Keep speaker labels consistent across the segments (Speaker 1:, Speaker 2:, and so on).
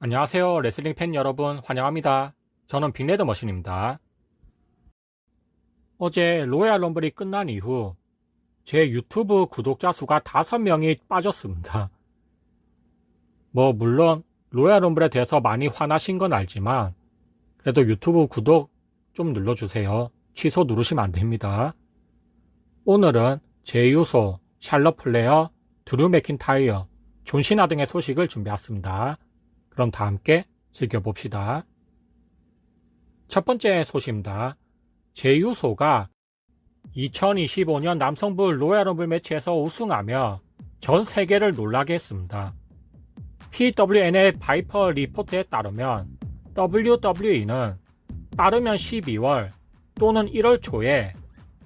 Speaker 1: 안녕하세요. 레슬링 팬 여러분 환영합니다. 저는 빅레드 머신입니다. 어제 로얄 럼블이 끝난 이후 제 유튜브 구독자 수가 5명이 빠졌습니다. 물론 로얄 럼블에 대해서 많이 화나신 건 알지만 그래도 유튜브 구독 좀 눌러주세요. 취소 누르시면 안 됩니다. 오늘은 제이우소, 샬럿 플레어, 드루 맥킨타이어, 존 시나 등의 소식을 준비했습니다. 그럼 다 함께 즐겨봅시다. 첫 번째 소식입니다. 제이우소가 2025년 남성부 로얄 럼블 매치에서 우승하며 전 세계를 놀라게 했습니다. PWN의 바이퍼 리포트에 따르면 WWE는 빠르면 12월 또는 1월 초에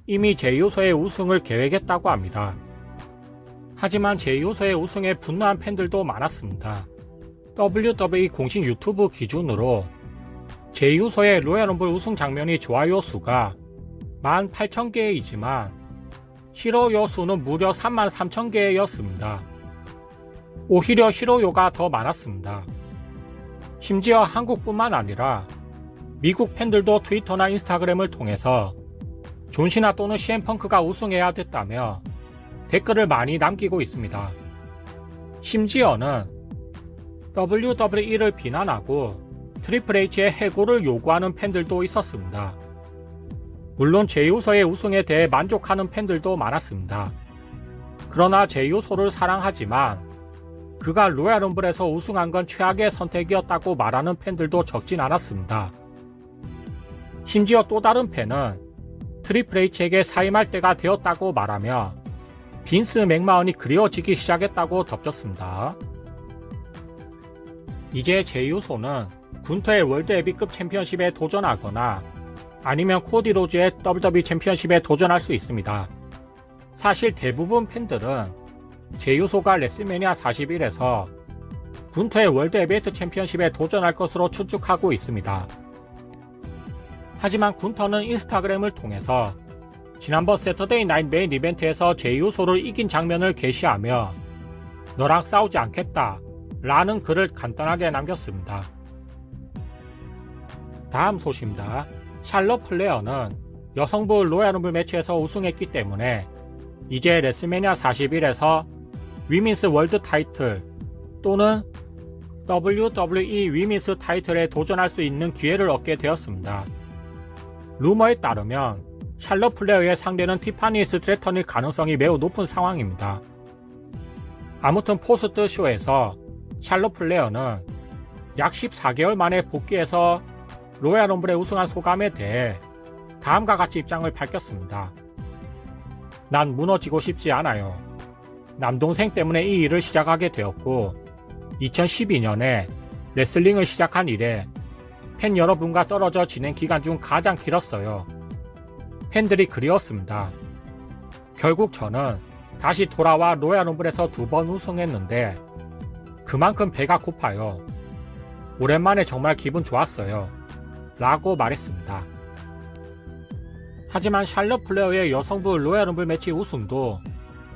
Speaker 1: 이미 제이우소의 우승을 계획했다고 합니다. 하지만 제이우소의 우승에 분노한 팬들도 많았습니다. WWE 공식 유튜브 기준으로 제이우소의 로얄 럼블 우승 장면이 좋아요 수가 18,000개이지만 싫어요 수는 무려 33,000개였습니다. 오히려 싫어요가 더 많았습니다. 심지어 한국뿐만 아니라 미국 팬들도 트위터나 인스타그램을 통해서 존 시나 또는 CM펑크가 우승해야 됐다며 댓글을 많이 남기고 있습니다. 심지어는 WWE를 비난하고 트리플 H의 해고를 요구하는 팬들도 있었습니다. 물론 제이우소의 우승에 대해 만족하는 팬들도 많았습니다. 그러나 제이우소를 사랑하지만 그가 로얄 럼블에서 우승한 건 최악의 선택이었다고 말하는 팬들도 적진 않았습니다. 심지어 또 다른 팬은 트리플 H에게 사임할 때가 되었다고 말하며 빈스 맥마헌이 그리워지기 시작했다고 덧붙였습니다. 이제 제이우소는 군터의 월드 헤비급 챔피언십에 도전하거나 아니면 코디 로즈의 WWE 챔피언십에 도전할 수 있습니다. 사실 대부분 팬들은 제이우소가 레슬매니아 41에서 군터의 월드 헤비웨이트 챔피언십에 도전할 것으로 추측하고 있습니다. 하지만 군터는 인스타그램을 통해서 지난번 세터데이 나잇 메인 이벤트에서 제이우소를 이긴 장면을 게시하며 너랑 싸우지 않겠다 라는 글을 간단하게 남겼습니다. 다음 소식입니다. 샬럿 플레어는 여성부 로얄 럼블 매치에서 우승했기 때문에 이제 레슬매니아 41에서 위민스 월드 타이틀 또는 WWE 위민스 타이틀에 도전할 수 있는 기회를 얻게 되었습니다. 루머에 따르면 샬럿 플레어의 상대는 티파니 스트래턴일 가능성이 매우 높은 상황입니다. 아무튼 포스트 쇼에서 샬럿 플레어는 약 14개월 만에 복귀해서 로얄 럼블에 우승한 소감에 대해 다음과 같이 입장을 밝혔습니다. 난 무너지고 싶지 않아요. 남동생 때문에 이 일을 시작하게 되었고 2012년에 레슬링을 시작한 이래 팬 여러분과 떨어져 지낸 기간 중 가장 길었어요. 팬들이 그리웠습니다. 결국 저는 다시 돌아와 로얄 럼블에서 2번 우승했는데 그만큼 배가 고파요. 오랜만에 정말 기분 좋았어요. 라고 말했습니다. 하지만 샬럿 플레어의 여성부 로얄 럼블 매치 우승도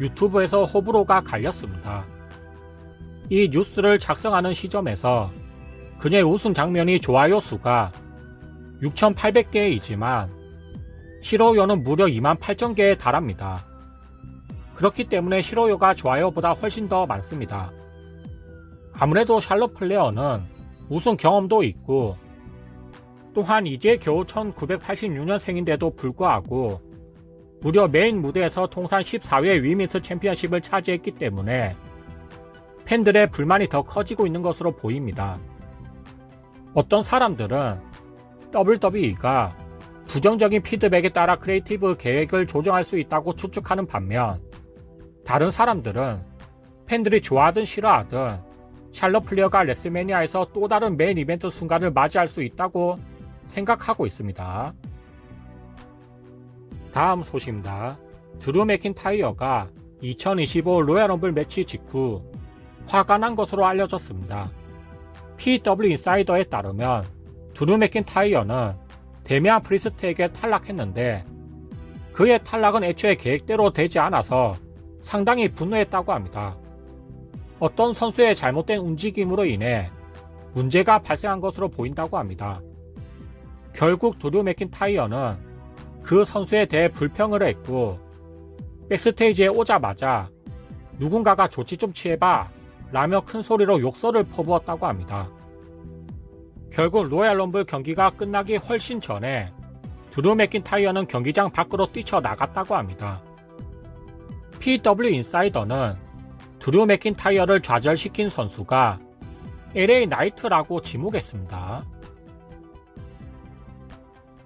Speaker 1: 유튜브에서 호불호가 갈렸습니다. 이 뉴스를 작성하는 시점에서 그녀의 우승 장면이 좋아요 수가 6,800개이지만 싫어요는 무려 28,000개에 달합니다. 그렇기 때문에 싫어요가 좋아요보다 훨씬 더 많습니다. 아무래도 샬럿 플레어는 우승 경험도 있고 또한 이제 겨우 1986년생인데도 불구하고 무려 메인 무대에서 통산 14회 위민스 챔피언십을 차지했기 때문에 팬들의 불만이 더 커지고 있는 것으로 보입니다. 어떤 사람들은 WWE가 부정적인 피드백에 따라 크리에이티브 계획을 조정할 수 있다고 추측하는 반면 다른 사람들은 팬들이 좋아하든 싫어하든 샬럿 플레어가 레슬매니아에서 또 다른 메인 이벤트 순간을 맞이할 수 있다고 생각하고 있습니다. 다음 소식입니다. 드루 맥킨타이어가 2025 로얄 럼블 매치 직후 화가 난 것으로 알려졌습니다. PW 인사이더에 따르면 드루 맥킨타이어는 데미안 프리스트에게 탈락했는데 그의 탈락은 애초에 계획대로 되지 않아서 상당히 분노했다고 합니다. 어떤 선수의 잘못된 움직임으로 인해 문제가 발생한 것으로 보인다고 합니다. 결국 드류 맥킨타이어는 그 선수에 대해 불평을 했고 백스테이지에 오자마자 누군가가 조치 좀 취해봐 라며 큰 소리로 욕설을 퍼부었다고 합니다. 결국 로얄 럼블 경기가 끝나기 훨씬 전에 드류 맥킨타이어는 경기장 밖으로 뛰쳐나갔다고 합니다. PW 인사이더는 드류 맥킨타이어를 좌절시킨 선수가 LA 나이트라고 지목했습니다.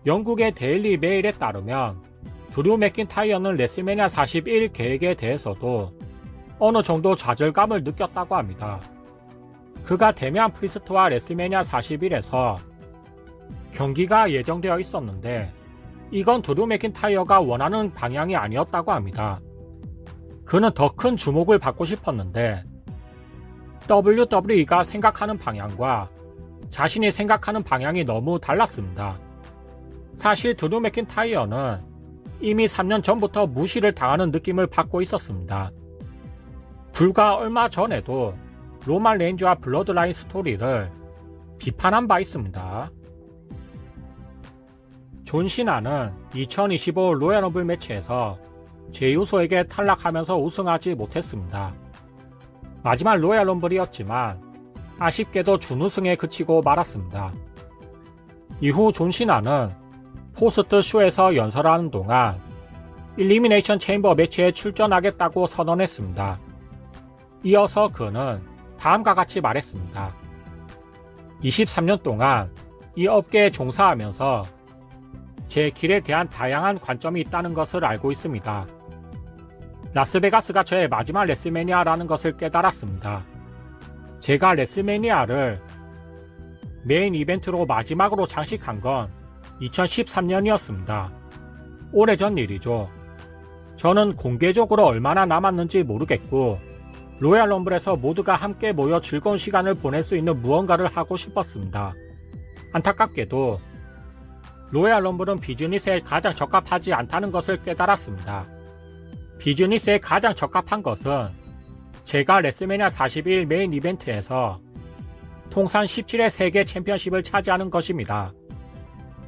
Speaker 1: 영국의 데일리 메일에 따르면 드류 맥킨타이어는 레슬매니아 41 계획에 대해서도 어느 정도 좌절감을 느꼈다고 합니다. 그가 데미안 프리스트와 레슬매니아 41에서 경기가 예정되어 있었는데 이건 드류 맥킨타이어가 원하는 방향이 아니었다고 합니다. 그는 더 큰 주목을 받고 싶었는데 WWE가 생각하는 방향과 자신이 생각하는 방향이 너무 달랐습니다. 사실 드류 맥킨타이어는 이미 3년 전부터 무시를 당하는 느낌을 받고 있었습니다. 불과 얼마 전에도 로만 레인즈와 블러드라인 스토리를 비판한 바 있습니다. 존 시나는 2025 로얄 럼블 매치에서 제이우소에게 탈락하면서 우승하지 못했습니다. 마지막 로얄 럼블이었지만 아쉽게도 준우승에 그치고 말았습니다. 이후 존 시나는 포스트 쇼에서 연설하는 동안 일리미네이션 체인버 매치에 출전하겠다고 선언했습니다. 이어서 그는 다음과 같이 말했습니다. 23년 동안 이 업계에 종사하면서 제 길에 대한 다양한 관점이 있다는 것을 알고 있습니다. 라스베가스가 저의 마지막 레슬매니아라는 것을 깨달았습니다. 제가 레슬매니아를 메인 이벤트로 마지막으로 장식한 건 2013년이었습니다. 오래전 일이죠. 저는 공개적으로 얼마나 남았는지 모르겠고 로얄 럼블에서 모두가 함께 모여 즐거운 시간을 보낼 수 있는 무언가를 하고 싶었습니다. 안타깝게도 로얄 럼블은 비즈니스에 가장 적합하지 않다는 것을 깨달았습니다. 비즈니스에 가장 적합한 것은 제가 레슬매니아 41 메인 이벤트에서 통산 17회 세계 챔피언십을 차지하는 것입니다.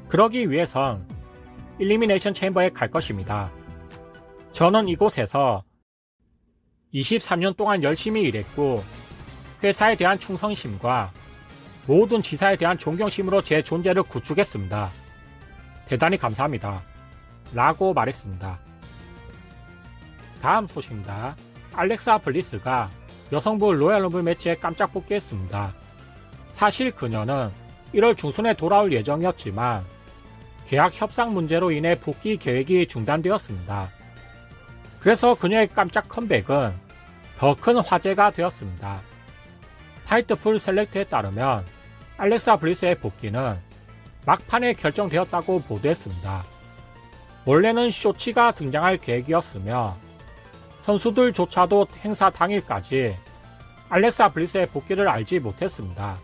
Speaker 1: 그러기 위해선 일리미네이션 체인버에 갈 것입니다. 저는 이곳에서 23년 동안 열심히 일했고 회사에 대한 충성심과 모든 지사에 대한 존경심으로 제 존재를 구축했습니다. 대단히 감사합니다. 라고 말했습니다. 다음 소식입니다. 알렉사 블리스가 여성부 로얄 럼블 매치에 깜짝 복귀했습니다. 사실 그녀는 1월 중순에 돌아올 예정이었지만 계약 협상 문제로 인해 복귀 계획이 중단되었습니다. 그래서 그녀의 깜짝 컴백은 더 큰 화제가 되었습니다. 파이트풀 셀렉트에 따르면 알렉사 블리스의 복귀는 막판에 결정되었다고 보도했습니다. 원래는 쇼치가 등장할 계획이었으며 선수들조차도 행사 당일까지 알렉사 블리스의 복귀를 알지 못했습니다.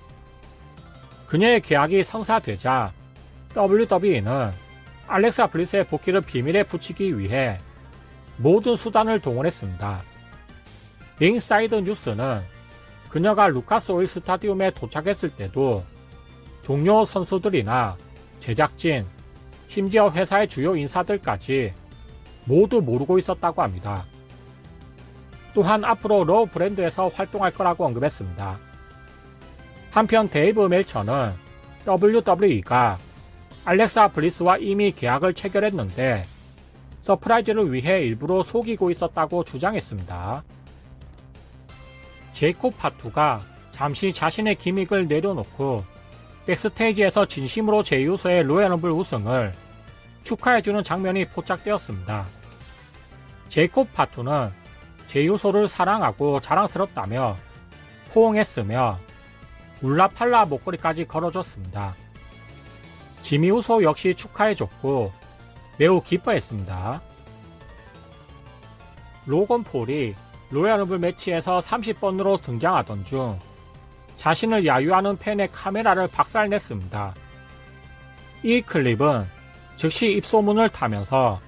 Speaker 1: 그녀의 계약이 성사되자 WWE는 알렉사 블리스의 복귀를 비밀에 붙이기 위해 모든 수단을 동원했습니다. 링사이드 뉴스는 그녀가 루카스 오일 스타디움에 도착했을 때도 동료 선수들이나 제작진, 심지어 회사의 주요 인사들까지 모두 모르고 있었다고 합니다. 또한 앞으로 러우 브랜드에서 활동할 거라고 언급했습니다. 한편 데이브 멜처는 WWE가 알렉사 블리스와 이미 계약을 체결했는데 서프라이즈를 위해 일부러 속이고 있었다고 주장했습니다. 제이콥 파투가 잠시 자신의 기믹을 내려놓고 백스테이지에서 진심으로 제이우소의 로얄 럼블 우승을 축하해주는 장면이 포착되었습니다. 제이콥 파투는 제이우소를 사랑하고 자랑스럽다며 포옹했으며 울라팔라 목걸이까지 걸어줬습니다. 지미 우소 역시 축하해줬고 매우 기뻐했습니다. 로건 폴이 로얄 럼블 매치에서 30번으로 등장하던 중 자신을 야유하는 팬의 카메라를 박살냈습니다. 이 클립은 즉시 입소문을 타면서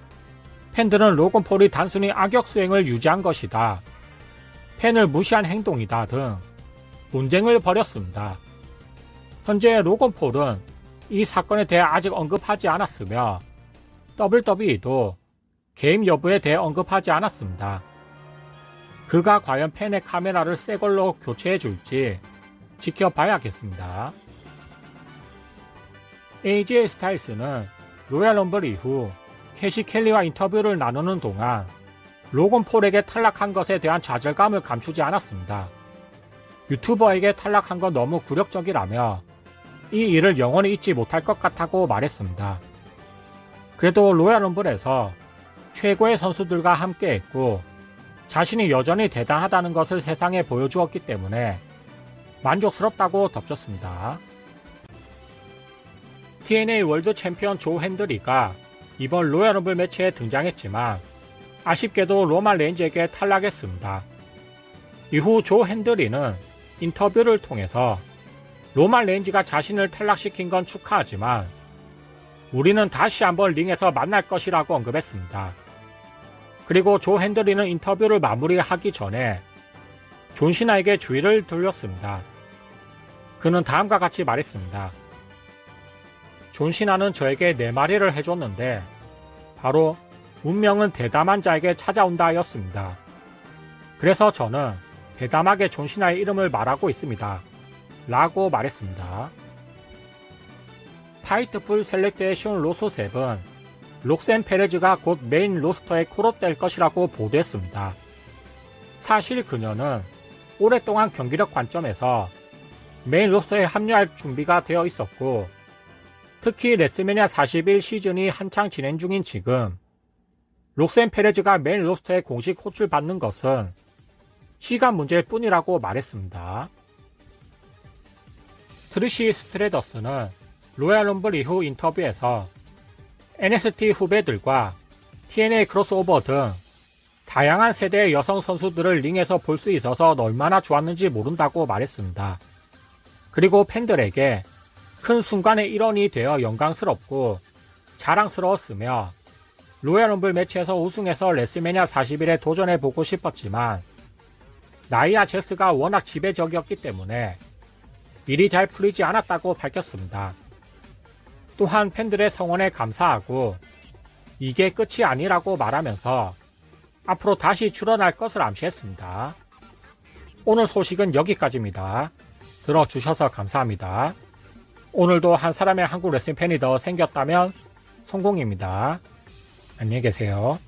Speaker 1: 팬들은 로건 폴이 단순히 악역 수행을 유지한 것이다, 팬을 무시한 행동이다 등 논쟁을 벌였습니다. 현재 로건 폴은 이 사건에 대해 아직 언급하지 않았으며 WWE도 게임 여부에 대해 언급하지 않았습니다. 그가 과연 팬의 카메라를 새 걸로 교체해 줄지 지켜봐야겠습니다. AJ 스타일스는 로얄 럼블 이후 캐시 켈리와 인터뷰를 나누는 동안 로건 폴에게 탈락한 것에 대한 좌절감을 감추지 않았습니다. 유튜버에게 탈락한 건 너무 굴욕적이라며 이 일을 영원히 잊지 못할 것 같다고 말했습니다. 그래도 로얄 럼블에서 최고의 선수들과 함께했고 자신이 여전히 대단하다는 것을 세상에 보여주었기 때문에 만족스럽다고 덧붙였습니다. TNA 월드 챔피언 조 핸드리가 이번 로얄 럼블 매치에 등장했지만 아쉽게도 로만 레인즈에게 탈락했습니다. 이후 조 핸드리는 인터뷰를 통해서 로만 레인즈가 자신을 탈락시킨 건 축하하지만 우리는 다시 한번 링에서 만날 것이라고 언급했습니다. 그리고 조 핸드리는 인터뷰를 마무리하기 전에 존 시나에게 주의를 돌렸습니다. 그는 다음과 같이 말했습니다. 존 시나는 저에게 네 마리를 해줬는데 바로 운명은 대담한 자에게 찾아온다 였습니다. 그래서 저는 대담하게 존 시나의 이름을 말하고 있습니다. 라고 말했습니다. 파이트풀 셀렉트의 로소셉은 록센 페레즈가 곧 메인 로스터에 콜업될 것이라고 보도했습니다. 사실 그녀는 오랫동안 경기력 관점에서 메인 로스터에 합류할 준비가 되어 있었고 특히 레슬매니아 41 시즌이 한창 진행 중인 지금 록센 페레즈가 메인 로스터에 공식 호출받는 것은 시간 문제일 뿐이라고 말했습니다. 트리시 스트레더스는 로얄 럼블 이후 인터뷰에서 NXT 후배들과 TNA 크로스오버 등 다양한 세대의 여성 선수들을 링에서 볼 수 있어서 얼마나 좋았는지 모른다고 말했습니다. 그리고 팬들에게 큰 순간의 일원이 되어 영광스럽고 자랑스러웠으며 로얄 럼블 매치에서 우승해서 레슬매니아 41에 도전해보고 싶었지만 나이아 제스가 워낙 지배적이었기 때문에 일이 잘 풀리지 않았다고 밝혔습니다. 또한 팬들의 성원에 감사하고 이게 끝이 아니라고 말하면서 앞으로 다시 출연할 것을 암시했습니다. 오늘 소식은 여기까지입니다. 들어주셔서 감사합니다. 오늘도 한 사람의 한국 레슬링 팬이 더 생겼다면 성공입니다. 안녕히 계세요.